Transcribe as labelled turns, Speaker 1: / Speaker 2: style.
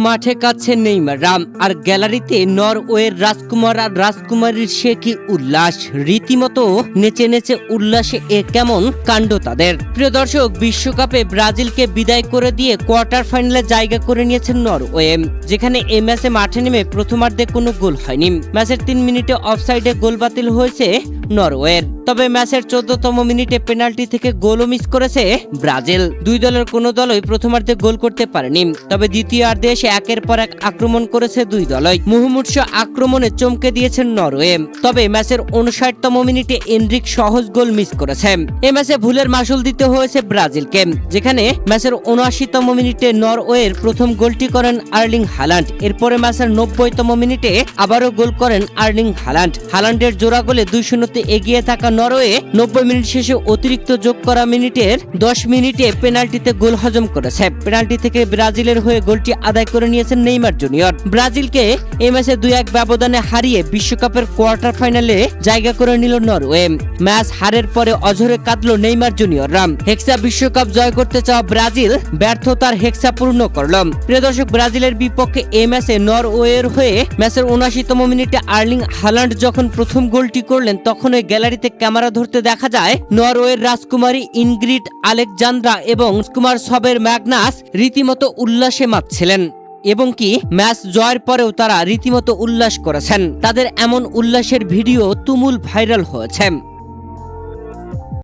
Speaker 1: মাঠে কাঁদছে নেইমাররা, আর গ্যালারিতে নরওয়ের রাজকুমার আর রাজকুমারীর সে কি উল্লাস! রীতিমতো নেচে নেচে উল্লাসে এ কেমন কাণ্ড তাদের। প্রিয় দর্শক, বিশ্বকাপে ব্রাজিলকে বিদায় করে দিয়ে কোয়ার্টার ফাইনালে জায়গা করে নিয়েছেন নরওয়ে, যেখানে এই ম্যাচে মাঠে নেমে প্রথমার্ধে কোনো গোল হয়নি। ম্যাচের 3 মিনিটে অফসাইডে গোল বাতিল হয়েছে নরওয়ের। তবে ম্যাচের 14তম মিনিটে পেনাল্টি থেকে গোলও মিস করেছে ব্রাজিল। দুই দলের কোনো দলই প্রথমার্ধে গোল করতে পারেনি। তবে দ্বিতীয়ার্ধে এসে একের পর এক আক্রমণ করেছে দুই দলই। মুহুর্মুহু আক্রমণে চমকে দিয়েছেন নরওয়ে। তবে ম্যাচের 59তম মিনিটে এনরিক সহজ গোল মিস করেছে। এই ম্যাচে ভুলের মাসুল দিতে হয়েছে ব্রাজিলকে, যেখানে ম্যাচের 79তম মিনিটে নরওয়ের প্রথম গোলটি করেন আর্লিং হালান্ড। এরপরে ম্যাচের 90তম মিনিটে আবারও গোল করেন আর্লিং হালান্ড। হালান্ডের জোড়া গোলে 2-0 এগিয়ে থাকা নরওয়ে 90 মিনিট শেষে অতিরিক্ত যোগ করা মিনিটের 10 মিনিটে পেনাল্টিতে গোল হজম করেছে। পেনাল্টি থেকে ব্রাজিলের হয়ে গোলটি আদায় করে নিয়েছেন নেইমার জুনিয়র। ব্রাজিলকে এই ম্যাচে 2-1 ব্যবধানে হারিয়ে বিশ্বকাপের কোয়ার্টার ফাইনালে জায়গা করে নিল নরওয়ে। ম্যাচ হারের পরে অঝরে কাঁদল নেইমার জুনিয়ররা। হেক্সা বিশ্বকাপ জয় করতে চাওয়া ব্রাজিল ব্যর্থতার হেক্সা পূর্ণ করল। প্রিয় দর্শক, ব্রাজিলের বিপক্ষে এই ম্যাচে নরওয়ের হয়ে ম্যাচের 79তম মিনিটে আর্লিং হালান্ড যখন প্রথম গোলটি করলেন, তখন ওই গ্যালারিতে ক্যামেরা ধরতে দেখা যায় নরওয়ের রাজকুমারী ইনগ্রিড আলেকজান্দ্রা এবং কুমার সবের ম্যাগনাস রীতিমতো উল্লাসে মাতছিলেন, এবং কি ম্যাচ জয়ের পরেও তারা রীতিমতো উল্লাস করেছেন। তাদের এমন উল্লাসের ভিডিও তুমুল ভাইরাল হয়েছে।